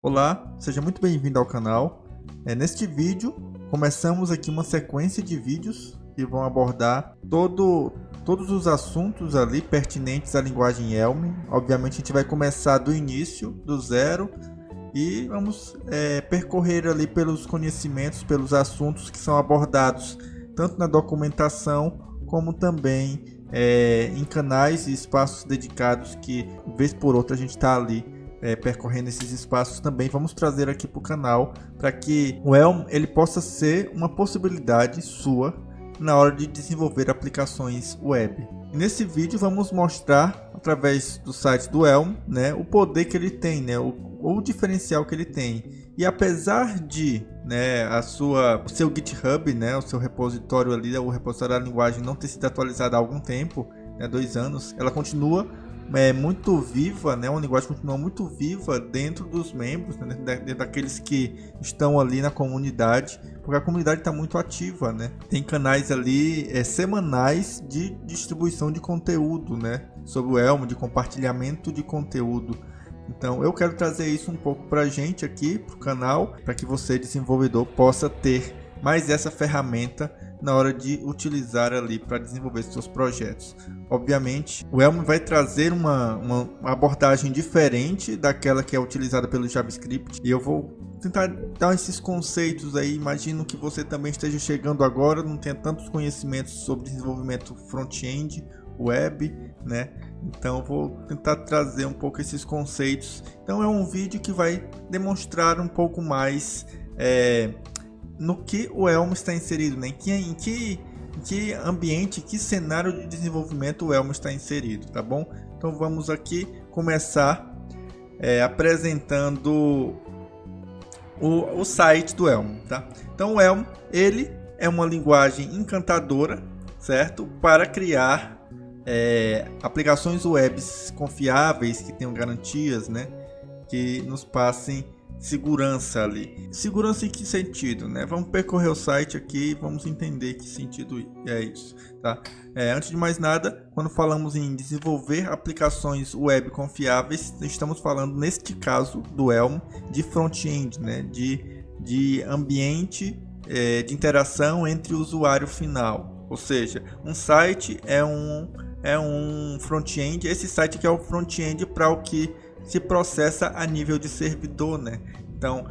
Olá, seja muito bem-vindo ao canal. Neste vídeo, começamos aqui uma sequência de vídeos que vão abordar todos os assuntos ali pertinentes à linguagem Elm. Obviamente, a gente vai começar do início, do zero, e vamos percorrer ali pelos conhecimentos, pelos assuntos que são abordados tanto na documentação como também em canais e espaços dedicados que, vez por outra, a gente está ali percorrendo esses espaços também. Vamos trazer aqui para o canal para que o Elm ele possa ser uma possibilidade sua na hora de desenvolver aplicações web. E nesse vídeo vamos mostrar através do site do Elm, né, o poder que ele tem, né, o diferencial que ele tem. E apesar de, né, o seu GitHub, né, o seu repositório ali, o repositório da linguagem não ter sido atualizado há algum tempo, né, 2 anos, ela continua muito viva, né? Uma linguagem continua muito viva dentro dos membros, né? Dentro daqueles que estão ali na comunidade, porque a comunidade está muito ativa, né? Tem canais ali semanais de distribuição de conteúdo, né? Sobre o Elm, de compartilhamento de conteúdo. Então eu quero trazer isso um pouco para a gente aqui, para o canal, para que você, desenvolvedor, possa ter mais essa ferramenta na hora de utilizar ali para desenvolver seus projetos. Obviamente, o Elm vai trazer uma abordagem diferente daquela que é utilizada pelo JavaScript, e eu vou tentar dar esses conceitos aí. Imagino que você também esteja chegando agora, não tenha tantos conhecimentos sobre desenvolvimento front-end, web, né? Então vou tentar trazer um pouco esses conceitos. Então é um vídeo que vai demonstrar um pouco mais no que o Elm está inserido, né? Em que ambiente, que cenário de desenvolvimento o Elm está inserido, tá bom? Então vamos aqui começar apresentando o site do Elm, tá? Então o Elm, ele é uma linguagem encantadora, certo? Para criar aplicações webs confiáveis, que tenham garantias, né? Que nos passem segurança ali. Segurança em que sentido, né? Vamos percorrer o site aqui e vamos entender que sentido é isso, tá? Antes de mais nada, quando falamos em desenvolver aplicações web confiáveis, estamos falando, neste caso do Elm, de front-end, né? De ambiente de interação entre o usuário final. Ou seja, um site é um front-end. Esse site aqui é o front-end para o que se processa a nível de servidor, né? Então,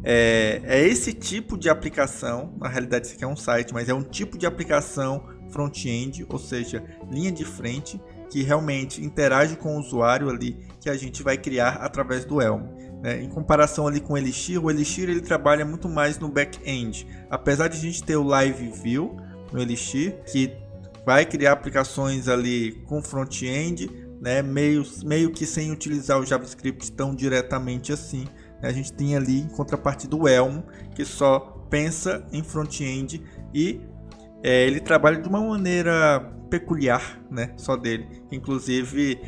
é esse tipo de aplicação, na realidade isso aqui é um site, mas é um tipo de aplicação front-end, ou seja, linha de frente, que realmente interage com o usuário ali, que a gente vai criar através do Elm, né? Em comparação ali com o Elixir ele trabalha muito mais no back-end. Apesar de a gente ter o Live View no Elixir, que vai criar aplicações ali com front-end, né, meio que sem utilizar o JavaScript tão diretamente assim, né? A gente tem ali em contrapartida do Elm, que só pensa em front-end e ele trabalha de uma maneira peculiar, né, só dele. Inclusive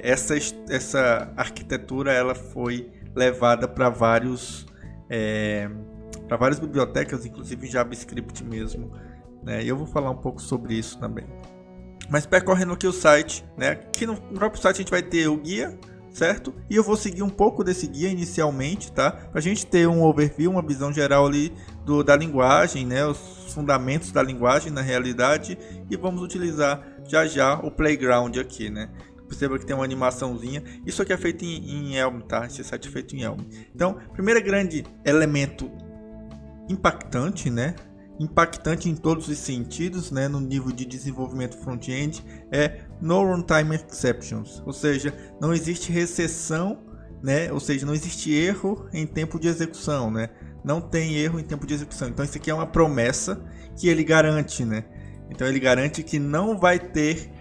essa arquitetura ela foi levada para várias bibliotecas, inclusive em JavaScript mesmo, né? E eu vou falar um pouco sobre isso também. Mas percorrendo aqui o site, né? Aqui no próprio site a gente vai ter o guia, certo? E eu vou seguir um pouco desse guia inicialmente, tá? Para a gente ter um overview, uma visão geral ali da linguagem, né? Os fundamentos da linguagem na realidade. E vamos utilizar já o playground aqui, né? Perceba que tem uma animaçãozinha. Isso aqui é feito em Elm, tá? Esse site é feito em Elm. Então, primeiro grande elemento impactante, né? Impactante em todos os sentidos, né, no nível de desenvolvimento front-end, é no runtime exceptions, ou seja, não existe recessão, né, ou seja, não existe erro em tempo de execução, né, não tem erro em tempo de execução. Então isso aqui é uma promessa que ele garante, né, então ele garante que não vai ter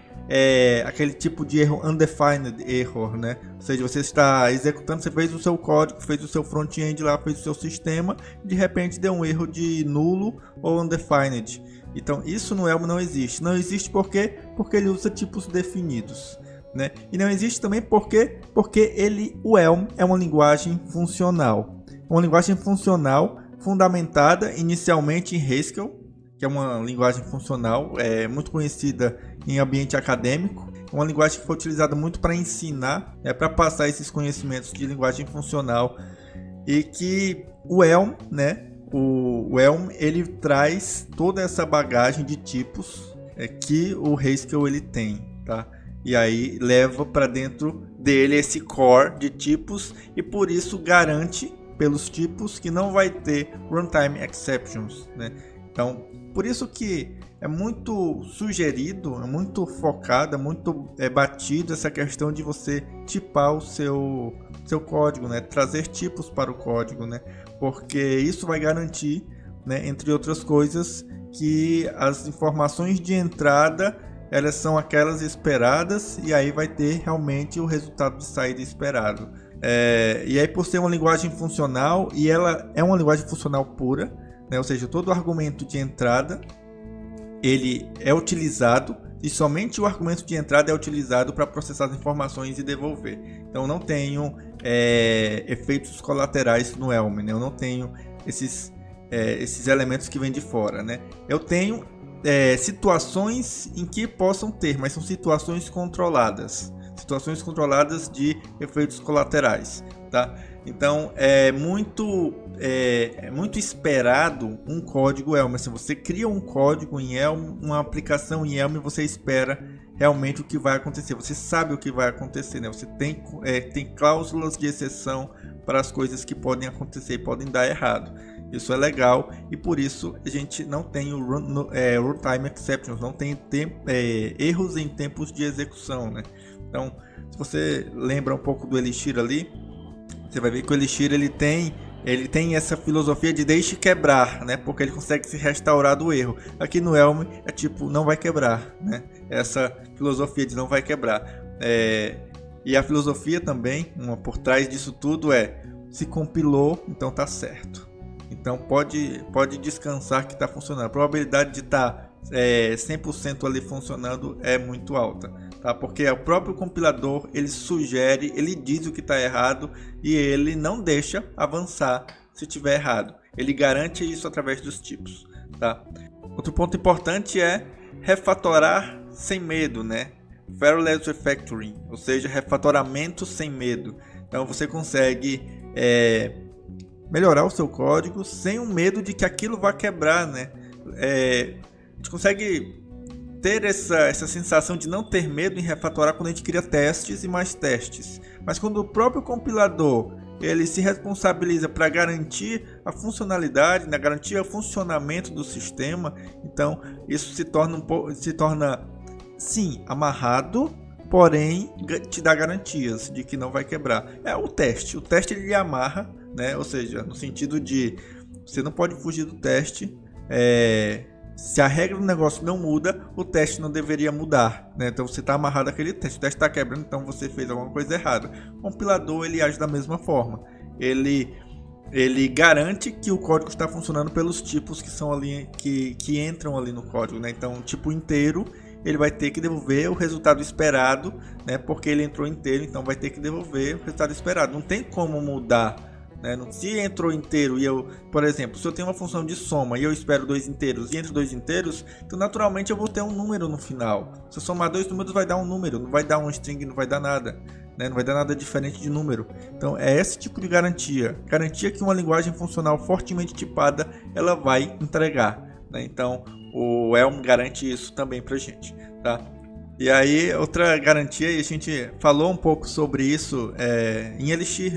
aquele tipo de erro, undefined error, né? Ou seja, você está executando, você fez o seu código, fez o seu front-end lá, fez o seu sistema, e de repente deu um erro de nulo ou undefined. Então isso no Elm não existe. Não existe por quê? Porque ele usa tipos definidos, né? E não existe também porque o Elm é uma linguagem funcional. Uma linguagem funcional fundamentada inicialmente em Haskell, que é uma linguagem funcional muito conhecida em ambiente acadêmico, uma linguagem que foi utilizada muito para ensinar, para passar esses conhecimentos de linguagem funcional, e que o Elm, né, o Elm, ele traz toda essa bagagem de tipos que o Haskell ele tem, tá? E aí leva para dentro dele esse core de tipos e por isso garante pelos tipos que não vai ter runtime exceptions, né? Então, por isso que é muito sugerido, é muito focado, é muito batido essa questão de você tipar o seu código, né? Trazer tipos para o código, né? Porque isso vai garantir, né, entre outras coisas, que as informações de entrada elas são aquelas esperadas e aí vai ter realmente o resultado de saída esperado. E aí, por ser uma linguagem funcional, e ela é uma linguagem funcional pura, né? Ou seja, todo argumento de entrada ele é utilizado e somente o argumento de entrada é utilizado para processar as informações e devolver. Então não tenho efeitos colaterais no Elm, né? Eu não tenho esses elementos que vêm de fora, né? Eu tenho situações em que possam ter, mas são situações controladas de efeitos colaterais, tá? Então é muito esperado um código Elm. Se você cria um código em Elm, uma aplicação em Elm, você espera realmente o que vai acontecer. Você sabe o que vai acontecer, né? Você tem cláusulas de exceção para as coisas que podem acontecer e podem dar errado. Isso é legal e por isso a gente não tem o runtime exceptions, não tem erros em tempos de execução, né? Então, se você lembra um pouco do Elixir ali, você vai ver que o Elixir ele tem essa filosofia de deixe quebrar, né? Porque ele consegue se restaurar do erro. Aqui no Elm é tipo, não vai quebrar, né? Essa filosofia de não vai quebrar. E a filosofia também, por trás disso tudo se compilou, então tá certo. Então pode descansar que está funcionando. A probabilidade de estar 100% ali funcionando é muito alta, tá? Porque o próprio compilador ele sugere, ele diz o que está errado e ele não deixa avançar se tiver errado. Ele garante isso através dos tipos, tá? Outro ponto importante é refatorar sem medo, né? Fearless refactoring, ou seja, refatoramento sem medo. Então você consegue melhorar o seu código sem o medo de que aquilo vá quebrar, né? A gente consegue ter essa sensação de não ter medo em refatorar quando a gente cria testes e mais testes. Mas quando o próprio compilador ele se responsabiliza para garantir a funcionalidade, né? Garantir o funcionamento do sistema, então isso se torna sim amarrado, porém te dá garantias de que não vai quebrar. O teste ele amarra, né? Ou seja, no sentido de você não pode fugir do teste. Se a regra do negócio não muda, o teste não deveria mudar, né? Então você está amarrado àquele teste. O teste está quebrando, então você fez alguma coisa errada. O compilador ele age da mesma forma. Ele garante que o código está funcionando pelos tipos que são ali que entram ali no código, né? Então o tipo inteiro ele vai ter que devolver o resultado esperado, né? Porque ele entrou inteiro, então vai ter que devolver o resultado esperado. Não tem como mudar, né? Se entrou inteiro e por exemplo, se eu tenho uma função de soma e eu espero 2 inteiros e entre 2 inteiros, então naturalmente eu vou ter um número no final. Se eu somar 2 números vai dar um número, não vai dar um string, não vai dar nada, né? Não vai dar nada diferente de número. Então é esse tipo de garantia que uma linguagem funcional fortemente tipada ela vai entregar, né? Então o Elm garante isso também pra gente, tá? E aí, outra garantia, e a gente falou um pouco sobre isso em Elixir,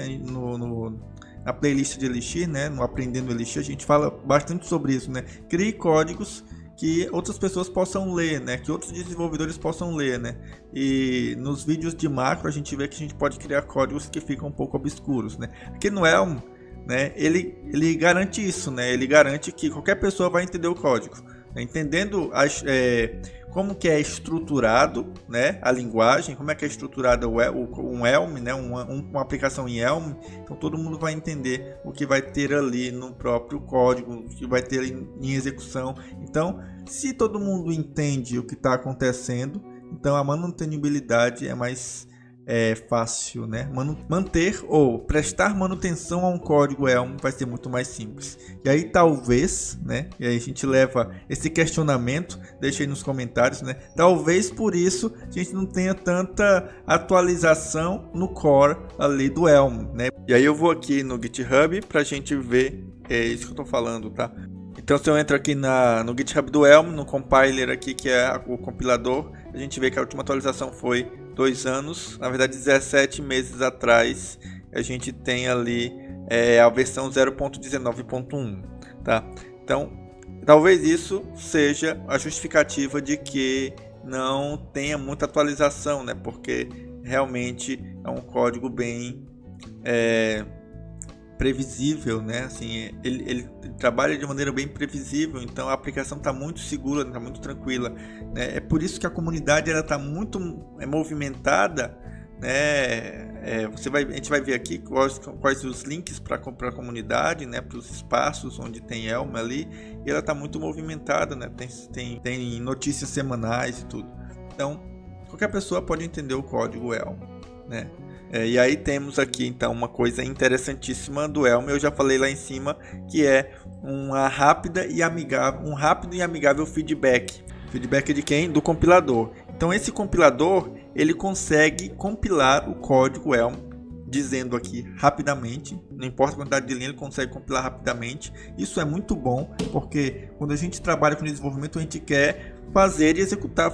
na playlist de Elixir, né? No Aprendendo Elixir, a gente fala bastante sobre isso, né? Crie códigos que outras pessoas possam ler, né? Que outros desenvolvedores possam ler, né? E nos vídeos de macro a gente vê que a gente pode criar códigos que ficam um pouco obscuros, né? Aqui no Elm, né? Ele garante isso, né? Ele garante que qualquer pessoa vai entender o código, né? Entendendo como que é estruturado, né, a linguagem, como é que é estruturado um Elm, né, uma aplicação em Elm, então todo mundo vai entender o que vai ter ali no próprio código, o que vai ter ali em execução. Então, se todo mundo entende o que está acontecendo, então a manutenibilidade é mais fácil, né? Manter ou prestar manutenção a um código Elm vai ser muito mais simples. E aí talvez, né? E aí a gente leva esse questionamento, deixa aí nos comentários, né? Talvez por isso a gente não tenha tanta atualização no core ali do Elm, né? E aí eu vou aqui no GitHub para a gente ver, é isso que eu tô falando, tá? Então se eu entro aqui no GitHub do Elm, no compiler aqui que é o compilador, a gente vê que a última atualização foi 2 anos, na verdade 17 meses atrás, a gente tem ali a versão 0.19.1, tá? Então, talvez isso seja a justificativa de que não tenha muita atualização, né? Porque realmente é um código bem previsível, né? Assim, ele trabalha de maneira bem previsível, então a aplicação está muito segura, está muito tranquila, né? É por isso que a comunidade ela está muito movimentada, né? A gente vai ver aqui quais os links para a comunidade, né? Para os espaços onde tem Elm ali, e ela está muito movimentada, né? Tem notícias semanais e tudo. Então, qualquer pessoa pode entender o código Elm, né? E aí temos aqui então uma coisa interessantíssima do Elm, eu já falei lá em cima, que é um rápido e amigável feedback. Feedback de quem? Do compilador. Então esse compilador, ele consegue compilar o código Elm, dizendo aqui rapidamente, não importa a quantidade de linha, ele consegue compilar rapidamente. Isso é muito bom, porque quando a gente trabalha com desenvolvimento, a gente quer fazer e executar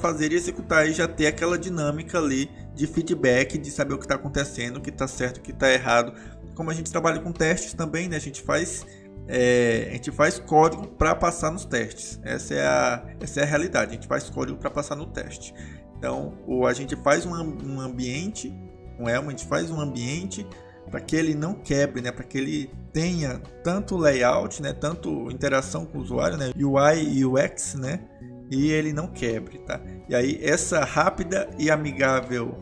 e já ter aquela dinâmica ali de feedback, de saber o que está acontecendo, o que está certo, o que está errado. Como a gente trabalha com testes também, né? A gente faz código para passar nos testes. Essa é a realidade. A gente faz código para passar no teste. Então, a gente faz um ambiente, a gente faz um ambiente para que ele não quebre, né? Para que ele tenha tanto layout, né? Tanto interação com o usuário, né? UI e UX, né? E ele não quebre, tá? E aí esse rápido e amigável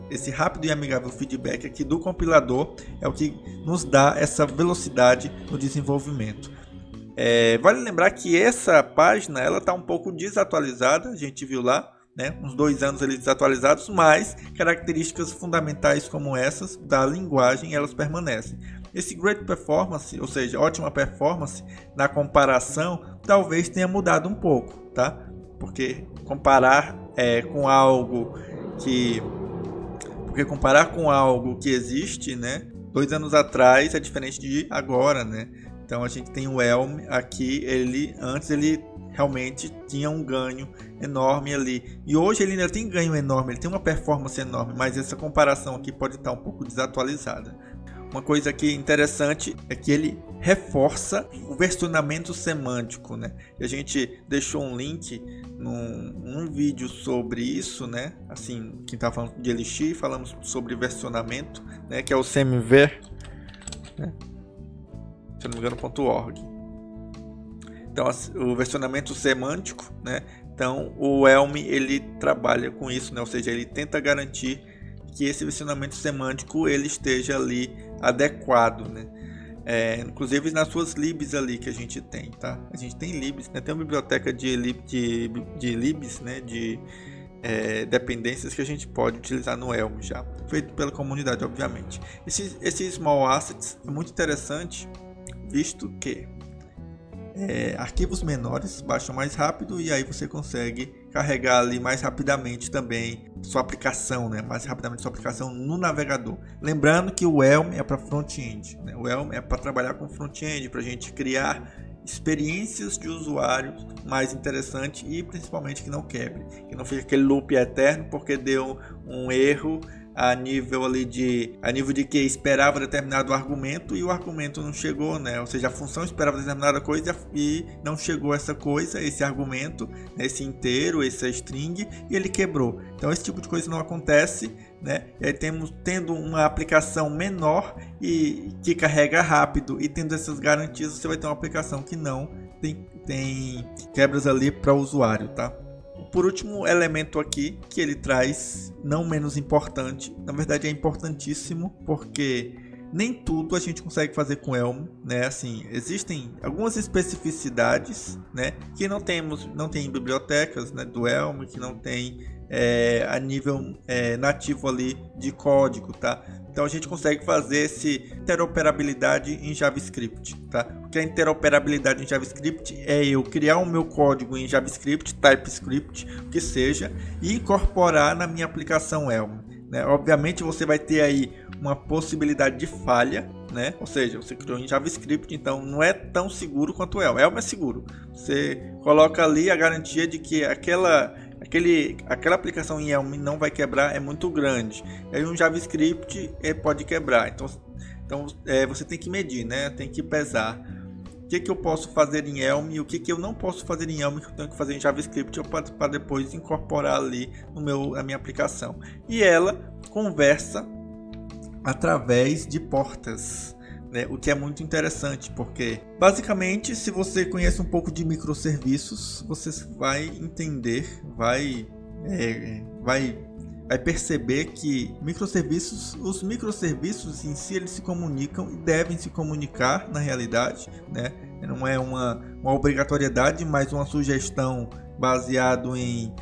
feedback aqui do compilador é o que nos dá essa velocidade no desenvolvimento. Vale lembrar que essa página ela está um pouco desatualizada, a gente viu lá, né? Uns 2 anos ali desatualizados, mas características fundamentais como essas da linguagem elas permanecem. Esse great performance, ou seja, ótima performance na comparação, talvez tenha mudado um pouco, tá? Porque comparar com algo que existe, né, 2 anos atrás é diferente de agora, né? Então a gente tem o Elm aqui, antes ele realmente tinha um ganho enorme ali, e hoje ele ainda tem ganho enorme, ele tem uma performance enorme, mas essa comparação aqui pode estar um pouco desatualizada. Uma coisa aqui interessante é que ele reforça o versionamento semântico, né? E a gente deixou um link num vídeo sobre isso, né? Assim, quem está falando de Elixir, falamos sobre versionamento, né? Que é o semver, né? Se eu não me engano, .org. Então, o versionamento semântico, né? Então, o Elm ele trabalha com isso, né? Ou seja, ele tenta garantir que esse versionamento semântico ele esteja ali adequado, né? Inclusive nas suas libs ali que a gente tem, tá? A gente tem libs, né? Tem uma biblioteca de libs, né? De dependências que a gente pode utilizar no Elm já, feito pela comunidade, obviamente. Esse Small Assets é muito interessante, visto que arquivos menores baixam mais rápido e aí você consegue carregar ali mais rapidamente também sua aplicação, né? Mais rapidamente sua aplicação no navegador. Lembrando que o Elm é para front-end, né? O Elm é para trabalhar com front-end, para a gente criar experiências de usuário mais interessantes e principalmente que não quebre, que não fique aquele loop eterno porque deu um erro a nível de que esperava determinado argumento e o argumento não chegou, né? Ou seja, a função esperava determinada coisa e não chegou essa coisa, esse argumento, esse inteiro, essa string, e ele quebrou. Então esse tipo de coisa não acontece, né? E aí tendo uma aplicação menor e que carrega rápido e tendo essas garantias, você vai ter uma aplicação que não tem quebras ali para o usuário, tá? Por último elemento aqui que ele traz, não menos importante, na verdade é importantíssimo, porque Nem tudo a gente consegue fazer com Elm, né? Assim, existem algumas especificidades, né, que não tem em bibliotecas, né, do Elm, que não tem a nível nativo ali de código, tá? Então a gente consegue fazer essa interoperabilidade em JavaScript, tá? Porque a interoperabilidade em JavaScript é eu criar o meu código em JavaScript, TypeScript, o que seja, e incorporar na minha aplicação Elm, né? Obviamente você vai ter aí uma possibilidade de falha, né? Ou seja, você criou em JavaScript, então não é tão seguro quanto o Elm. Elm é seguro. Você coloca ali a garantia de que aquela aplicação em Elm não vai quebrar, é muito grande. Aí um JavaScript pode quebrar. Então você tem que medir, né? Tem que pesar. O que eu posso fazer em Elm e o que eu não posso fazer em Elm que eu tenho que fazer em JavaScript para depois incorporar ali na minha aplicação. E ela conversa através de portas, né? O que é muito interessante, porque basicamente, se você conhece um pouco de microserviços, você vai entender, vai perceber que os microserviços em si, eles se comunicam e devem se comunicar na realidade, né? Não é uma obrigatoriedade, mas uma sugestão baseado em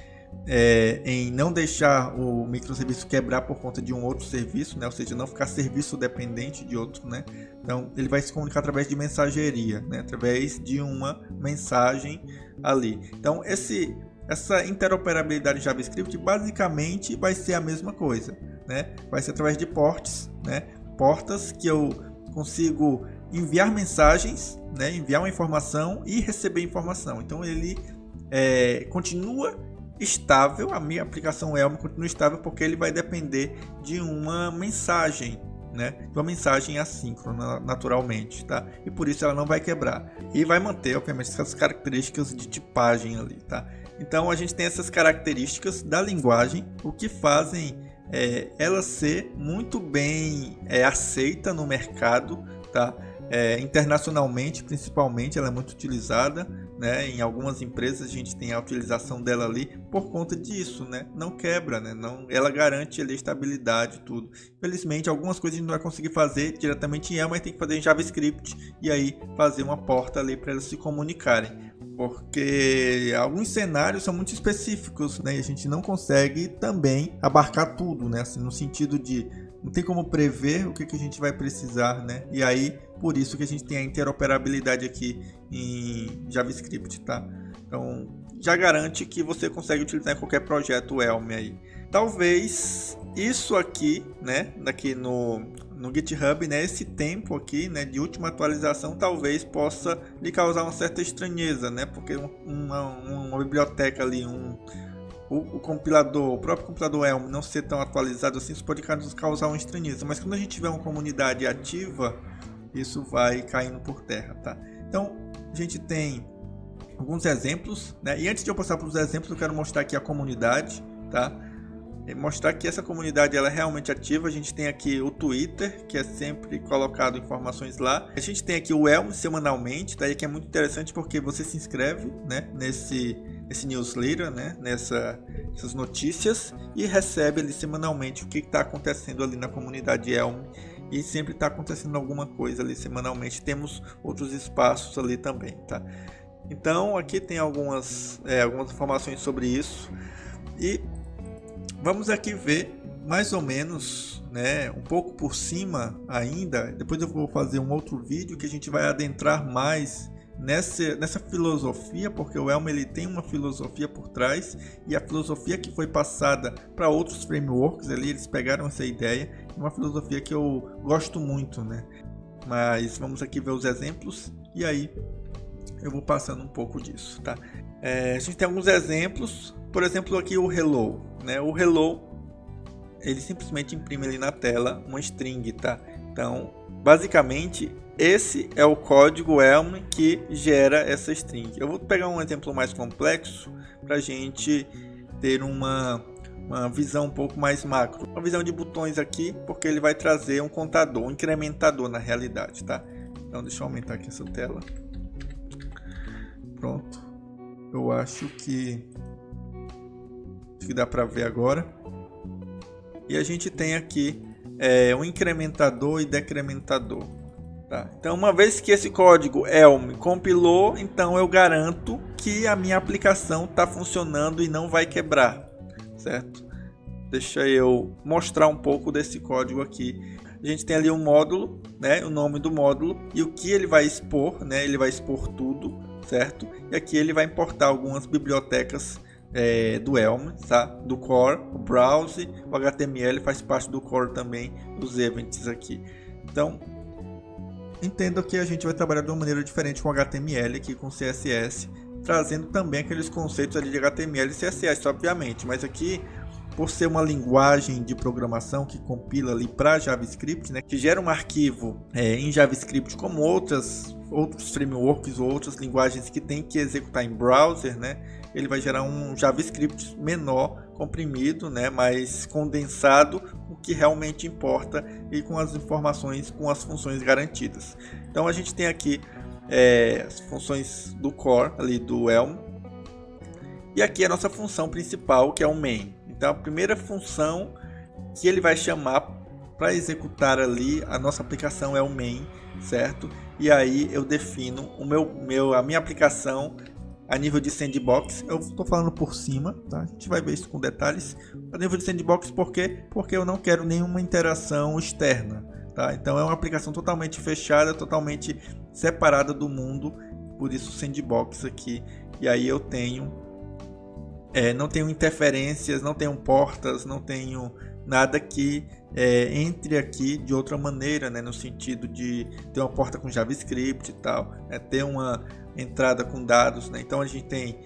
não deixar o microserviço quebrar por conta de um outro serviço, né? Ou seja, não ficar serviço dependente de outro, né? Então ele vai se comunicar através de mensageria, né? Através de uma mensagem ali. Então essa interoperabilidade em JavaScript basicamente vai ser a mesma coisa, né? Vai ser através de ports, né? Portas que eu consigo enviar mensagens, né? Enviar uma informação e receber informação. Então ele continua estável, a minha aplicação Elm continua estável porque ele vai depender de uma mensagem, né? De uma mensagem assíncrona naturalmente, tá? E por isso ela não vai quebrar e vai manter, obviamente, essas características de tipagem ali, tá? Então a gente tem essas características da linguagem, o que fazem ela ser muito bem aceita no mercado, tá? Internacionalmente, principalmente, ela é muito utilizada, né? Em algumas empresas a gente tem a utilização dela ali por conta disso, né? Não quebra, né? Ela garante ali estabilidade e tudo. Infelizmente, algumas coisas a gente não vai conseguir fazer diretamente em Elm, mas tem que fazer em JavaScript e aí fazer uma porta ali para elas se comunicarem. Porque alguns cenários são muito específicos, né? E a gente não consegue também abarcar tudo, né? Assim, no sentido de não tem como prever o que a gente vai precisar, né? E aí, por isso que a gente tem a interoperabilidade aqui em JavaScript, tá? Então, já garante que você consegue utilizar em qualquer projeto Elm aí. Talvez isso aqui, né? Daqui no GitHub, né? Esse tempo aqui, né? De última atualização, talvez possa lhe causar uma certa estranheza, né? Porque uma biblioteca ali, o próprio compilador Elm não ser tão atualizado assim, isso pode causar uma estranheza. Mas quando a gente tiver uma comunidade ativa, isso vai caindo por terra, tá? Então, a gente tem alguns exemplos, né? E antes de eu passar para os exemplos, eu quero mostrar aqui a comunidade, tá? Mostrar que essa comunidade ela é realmente ativa. A gente tem aqui o Twitter, que é sempre colocado informações lá. A gente tem aqui o Elm semanalmente, tá? E que é muito interessante porque você se inscreve, né? Nesse newsletter, né? Nessas notícias e recebe ali semanalmente o que está acontecendo ali na comunidade Elm. E sempre está acontecendo alguma coisa ali semanalmente. Temos outros espaços ali também, tá? Então aqui tem algumas informações sobre isso. E vamos aqui ver mais ou menos, né, um pouco por cima ainda. Depois eu vou fazer um outro vídeo que a gente vai adentrar mais nessa filosofia, porque o Elm ele tem uma filosofia por trás e a filosofia que foi passada para outros frameworks ali, eles pegaram essa ideia, uma filosofia que eu gosto muito, né? Mas vamos aqui ver os exemplos e aí eu vou passando um pouco disso, tá? A gente tem alguns exemplos, por exemplo aqui o hello, né? O hello ele simplesmente imprime ali na tela uma string, tá? Então basicamente esse é o código Elm que gera essa string. Eu vou pegar um exemplo mais complexo para a gente ter uma visão um pouco mais macro. Uma visão de botões aqui, porque ele vai trazer um contador, um incrementador na realidade, tá? Então deixa eu aumentar aqui essa tela. Pronto. Eu acho que dá para ver agora. E a gente tem aqui um incrementador e decrementador. Tá? Então, uma vez que esse código Elm compilou, então eu garanto que a minha aplicação está funcionando e não vai quebrar, certo? Deixa eu mostrar um pouco desse código aqui. A gente tem ali um módulo, né, o nome do módulo e o que ele vai expor, né, ele vai expor tudo, certo? E aqui ele vai importar algumas bibliotecas do Elm, tá? Do core, o browse, o HTML faz parte do core também, os events aqui. Então, entenda que a gente vai trabalhar de uma maneira diferente com HTML aqui com CSS, trazendo também aqueles conceitos ali de HTML e CSS, obviamente, mas aqui, por ser uma linguagem de programação que compila ali para JavaScript, né, que gera um arquivo em JavaScript como outros frameworks ou outras linguagens que tem que executar em browser, né, ele vai gerar um JavaScript menor, comprimido, né, mais condensado, o que realmente importa e com as informações, com as funções garantidas. Então a gente tem aqui as funções do core ali do Elm e aqui a nossa função principal, que é o main. Então a primeira função que ele vai chamar para executar ali a nossa aplicação é o main, certo? E aí eu defino a minha aplicação a nível de sandbox. Eu estou falando por cima, tá? A gente vai ver isso com detalhes. A nível de sandbox, por quê? Porque eu não quero nenhuma interação externa, tá? Então é uma aplicação totalmente fechada, totalmente separada do mundo, por isso sandbox aqui. E aí eu tenho não tenho interferências, não tenho portas, não tenho nada que entre aqui de outra maneira, né? No sentido de ter uma porta com JavaScript e tal, ter uma entrada com dados, né? Então a gente tem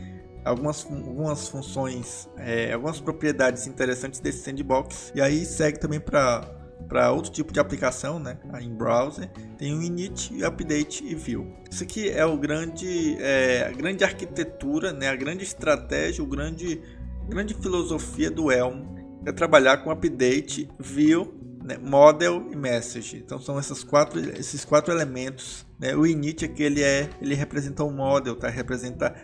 algumas funções, algumas propriedades interessantes desse sandbox. E aí segue também para outro tipo de aplicação, né? Em browser tem o init, update e view. Isso aqui é a grande arquitetura, né? A grande estratégia, grande filosofia do Elm é trabalhar com update, view, né? Model e message. Então são esses quatro elementos, né? O init aqui ele representa o model, tá? Representa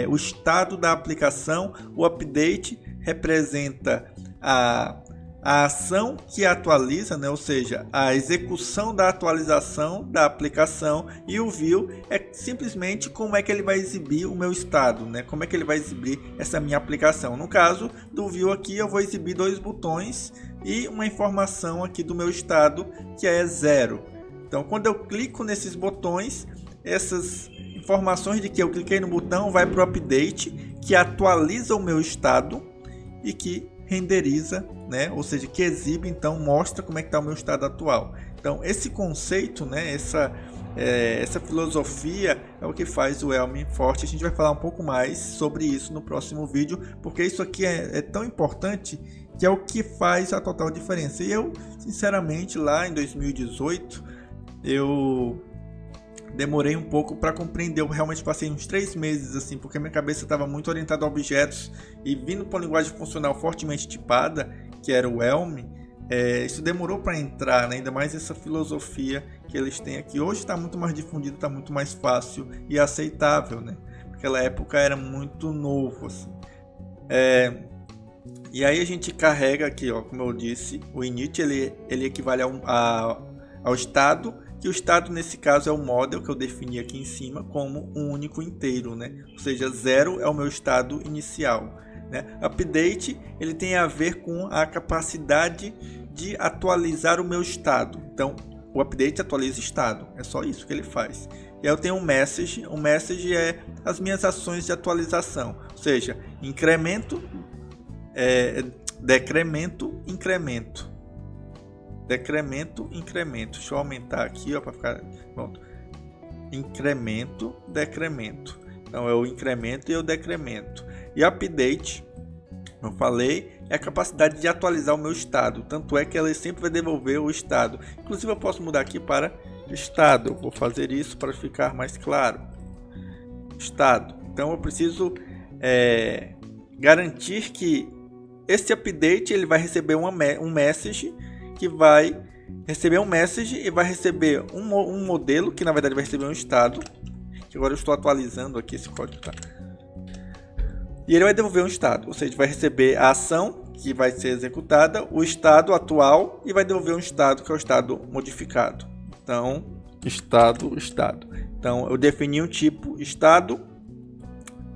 o estado da aplicação. O update representa a ação que atualiza, né? Ou seja, a execução da atualização da aplicação, e o view é simplesmente como é que ele vai exibir o meu estado, né? Como é que ele vai exibir essa minha aplicação. No caso do view aqui, eu vou exibir dois botões e uma informação aqui do meu estado que é 0. Então, quando eu clico nesses botões, essas informações de que eu cliquei no botão vai para o update, que atualiza o meu estado e que renderiza, né? Ou seja, que exibe, então mostra como é que está o meu estado atual. Então esse conceito, né? Essa filosofia é o que faz o Elm forte. A gente vai falar um pouco mais sobre isso no próximo vídeo, porque isso aqui é tão importante que é o que faz a total diferença. E eu, sinceramente, lá em 2018, eu demorei um pouco para compreender. Eu realmente passei uns 3 meses assim, porque minha cabeça estava muito orientada a objetos e vindo para uma linguagem funcional fortemente tipada, que era o Elm. Isso demorou para entrar, né? Ainda mais essa filosofia que eles têm aqui. Hoje está muito mais difundido, está muito mais fácil e aceitável, né? Naquela época era muito novo, assim. E aí a gente carrega aqui, ó, como eu disse, o init ele equivale ao estado, que o estado nesse caso é o model que eu defini aqui em cima como um único inteiro, né? Ou seja, 0 é o meu estado inicial, né? Update ele tem a ver com a capacidade de atualizar o meu estado. Então o update atualiza o estado, é só isso que ele faz. E aí eu tenho um message. O message é as minhas ações de atualização, ou seja, incremento, decremento, incremento. Decremento, incremento. Deixa eu aumentar aqui, ó, para ficar pronto. Incremento, decremento. Então é o incremento e o decremento. E update, eu falei, é a capacidade de atualizar o meu estado. Tanto é que ela sempre vai devolver o estado. Inclusive eu posso mudar aqui para estado. Eu vou fazer isso para ficar mais claro. Estado. Então eu preciso garantir que esse update ele vai receber um message, que vai receber um message e vai receber um modelo, que na verdade vai receber um estado, que agora eu estou atualizando aqui esse código, tá? E ele vai devolver um estado, ou seja, vai receber a ação, que vai ser executada, o estado atual, e vai devolver um estado que é o estado modificado. Então, estado. Então, eu defini um tipo estado,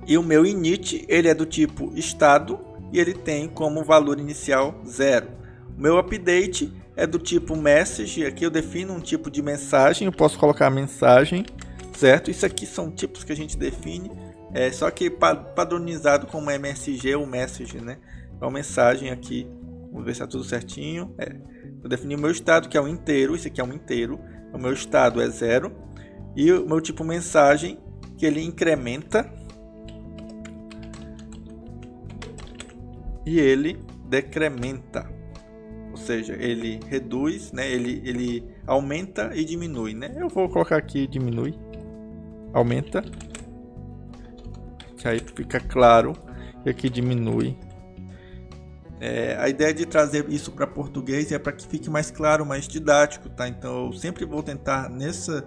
e o meu init, ele é do tipo estado, e ele tem como valor inicial 0. O meu update é do tipo message, aqui eu defino um tipo de mensagem, eu posso colocar mensagem, certo? Isso aqui são tipos que a gente define, só que padronizado como MSG ou message, né? Então, mensagem aqui, vamos ver se está tudo certinho. Eu defini o meu estado, que é um inteiro, isso aqui é um inteiro, o meu estado é 0, e o meu tipo mensagem, que ele incrementa, e ele decrementa, ou seja, ele reduz, né? Ele aumenta e diminui, né? Eu vou colocar aqui diminui, aumenta, que aí fica claro, e aqui diminui. A ideia de trazer isso para português é para que fique mais claro, mais didático, tá? Então eu sempre vou tentar nesse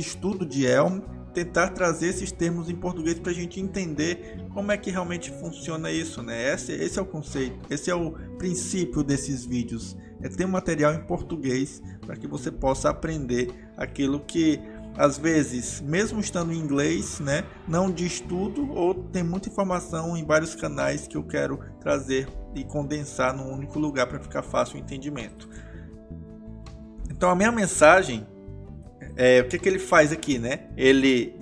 estudo de Elm tentar trazer esses termos em português para a gente entender como é que realmente funciona isso, né? Esse é o conceito, esse é o princípio desses vídeos, é ter um material em português para que você possa aprender aquilo que às vezes, mesmo estando em inglês, né, não diz tudo, ou tem muita informação em vários canais que eu quero trazer e condensar num único lugar para ficar fácil o entendimento. Então a minha mensagem, o que ele faz aqui, né?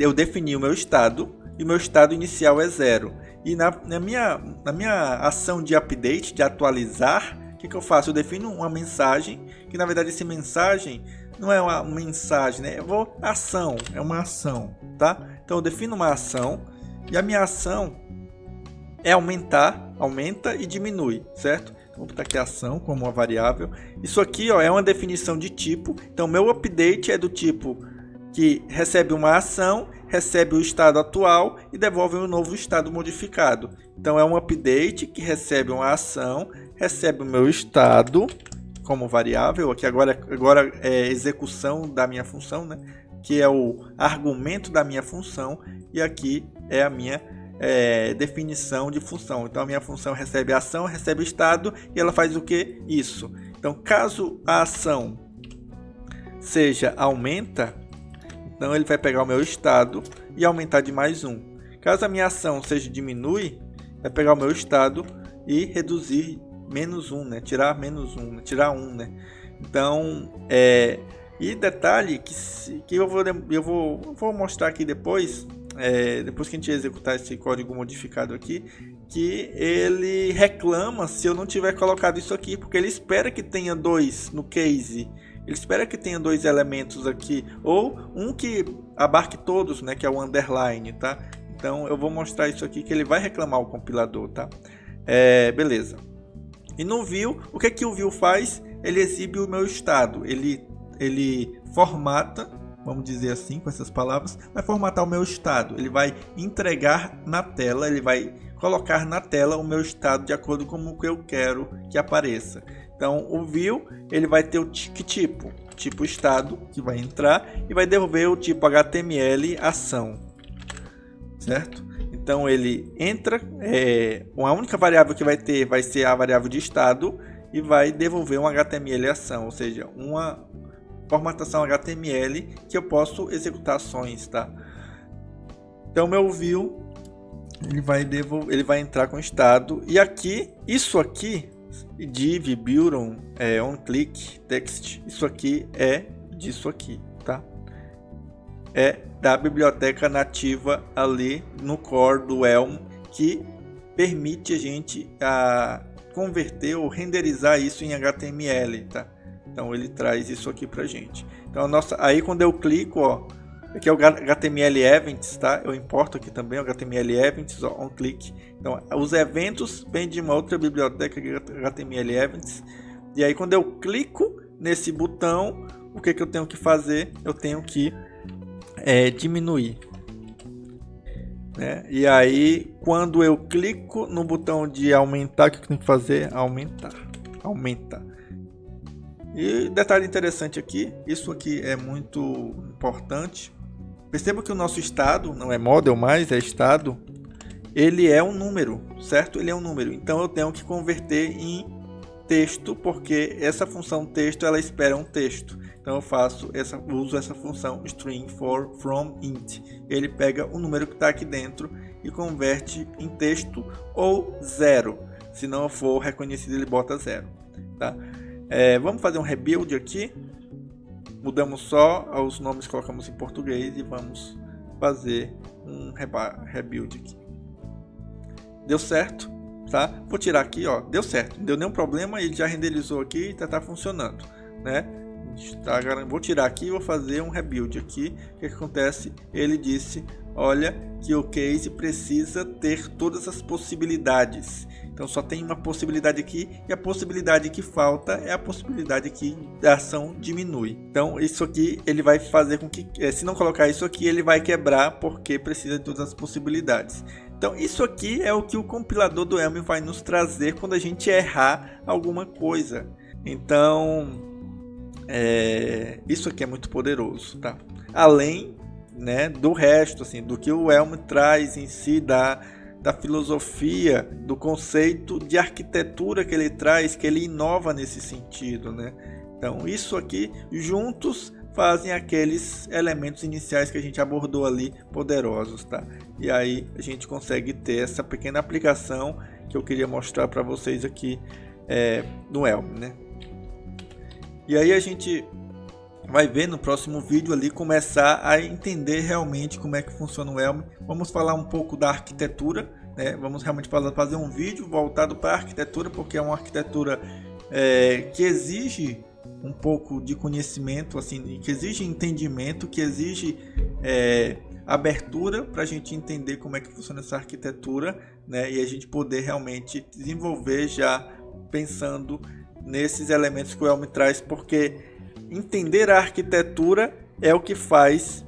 Eu defini o meu estado, e o meu estado inicial é 0. E na minha ação de update, de atualizar, o que eu faço? Eu defino uma mensagem, que na verdade essa mensagem não é uma mensagem, né? É uma ação, tá? Então eu defino uma ação, e a minha ação é aumenta e diminui, certo? Então, vou botar aqui ação como uma variável. Isso aqui, ó, é uma definição de tipo. Então meu update é do tipo que recebe uma ação, recebe o estado atual e devolve um novo estado modificado. Então é um update que recebe uma ação, recebe o meu estado como variável, aqui agora é execução da minha função, né? Que é o argumento da minha função, e aqui é a minha definição de função. Então a minha função recebe a ação, recebe o estado, e ela faz o que? Isso. Então caso a ação seja aumenta, então ele vai pegar o meu estado e aumentar de mais 1. Caso a minha ação seja diminui, vai pegar o meu estado e reduzir menos 1, né? Tirar menos 1, né? Tirar 1, né? Então, e detalhe que eu vou mostrar aqui depois, depois que a gente executar esse código modificado aqui, que ele reclama se eu não tiver colocado isso aqui, porque ele espera que tenha 2 no case, ele espera que tenha 2 elementos aqui, ou um que abarque todos, né? Que é o underline, tá? Então eu vou mostrar isso aqui, que ele vai reclamar o compilador, tá? Beleza. E no view, o que o view faz? Ele exibe o meu estado, ele formata, vamos dizer assim, com essas palavras, vai formatar o meu estado, ele vai entregar na tela, ele vai colocar na tela o meu estado de acordo com o que eu quero que apareça. Então o view, ele vai ter que tipo estado, que vai entrar, e vai devolver o tipo HTML ação, certo? Então ele entra, a única variável que vai ter vai ser a variável de estado, e vai devolver um HTML ação, ou seja, uma formatação HTML que eu posso executar ações, tá? Então meu view, ele vai entrar com estado, e aqui, isso aqui, div, button, onClick, text, isso aqui é disso aqui, tá? É da biblioteca nativa ali no core do Elm, que permite a gente converter ou renderizar isso em HTML, tá? Então ele traz isso aqui pra gente. Então aí quando eu clico, ó, aqui é o HTML Events, tá? Eu importo aqui também o HTML Events, ó, onClick. Então os eventos vêm de uma outra biblioteca, HTML Events. E aí quando eu clico nesse botão, o que eu tenho que fazer? Eu tenho que diminuir, né? E aí quando eu clico no botão de aumentar, o que eu tenho que fazer? Aumenta. E detalhe interessante aqui, isso aqui é muito importante. Perceba que o nosso estado não é model mais, é estado. ele é um número, certo? Ele é um número, então eu tenho que converter em texto, porque essa função texto ela espera um texto. Então eu uso essa função string for from int. Ele pega o número que está aqui dentro e converte em texto ou 0. Se não for reconhecido, ele bota 0. Tá? Vamos fazer um rebuild aqui. Mudamos só os nomes, colocamos em português e vamos fazer um rebuild aqui. Deu certo, tá? Vou tirar aqui, ó, deu certo, não deu nenhum problema, ele já renderizou aqui e tá funcionando, né? Vou tirar aqui e vou fazer um rebuild aqui. O que acontece? Ele disse, olha, que o case precisa ter todas as possibilidades. Então só tem uma possibilidade aqui e a possibilidade que falta é a possibilidade que a ação diminui. Então isso aqui ele vai fazer com que, se não colocar isso aqui, ele vai quebrar porque precisa de todas as possibilidades. Então isso aqui é o que o compilador do Elm vai nos trazer quando a gente errar alguma coisa. Então isso aqui é muito poderoso, tá? Além, né, do resto, assim, do que o Elm traz em si, da filosofia, do conceito de arquitetura que ele traz, que ele inova nesse sentido, né? Então isso aqui juntos fazem aqueles elementos iniciais que a gente abordou ali poderosos, tá? E aí a gente consegue ter essa pequena aplicação que eu queria mostrar para vocês aqui no Elm, né? E aí a gente vai ver no próximo vídeo ali, começar a entender realmente como é que funciona o Elm. Vamos falar um pouco da arquitetura, né? Vamos realmente fazer um vídeo voltado para a arquitetura, porque é uma arquitetura que exige um pouco de conhecimento, assim, que exige entendimento, que exige abertura para a gente entender como é que funciona essa arquitetura, né? E a gente poder realmente desenvolver já pensando nesses elementos que o Elm traz, porque entender a arquitetura é o que faz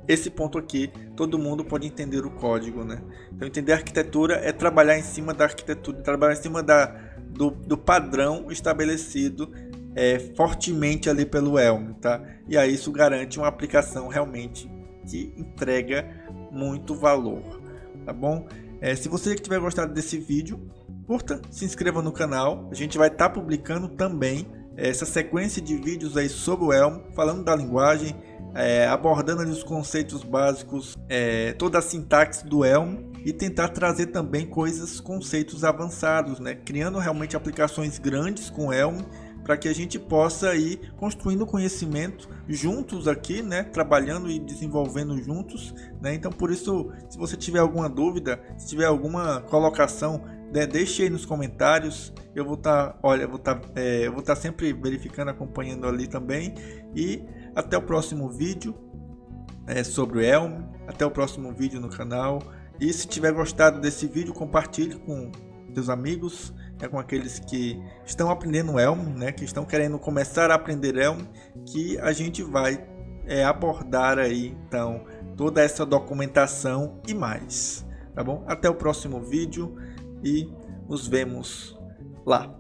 esse ponto aqui. Todo mundo pode entender o código, né? Então entender a arquitetura é trabalhar em cima da arquitetura, trabalhar em cima do padrão estabelecido fortemente ali pelo Elm, tá? E aí isso garante uma aplicação realmente que entrega muito valor, tá bom? Se você tiver gostado desse vídeo, curta, se inscreva no canal. A gente vai estar publicando também essa sequência de vídeos aí sobre o Elm, falando da linguagem, abordando ali os conceitos básicos, toda a sintaxe do Elm, e tentar trazer também conceitos avançados, né? Criando realmente aplicações grandes com o Elm, para que a gente possa ir construindo conhecimento juntos aqui, né? Trabalhando e desenvolvendo juntos, né? Então por isso, se você tiver alguma dúvida, se tiver alguma colocação, deixe aí nos comentários. Eu vou estar sempre verificando, acompanhando ali também. E até o próximo vídeo sobre o Elm. Até o próximo vídeo no canal. E se tiver gostado desse vídeo, compartilhe com seus amigos, com aqueles que estão aprendendo Elm, né, que estão querendo começar a aprender Elm, que a gente vai abordar aí então toda essa documentação e mais, tá bom? Até o próximo vídeo e nos vemos lá.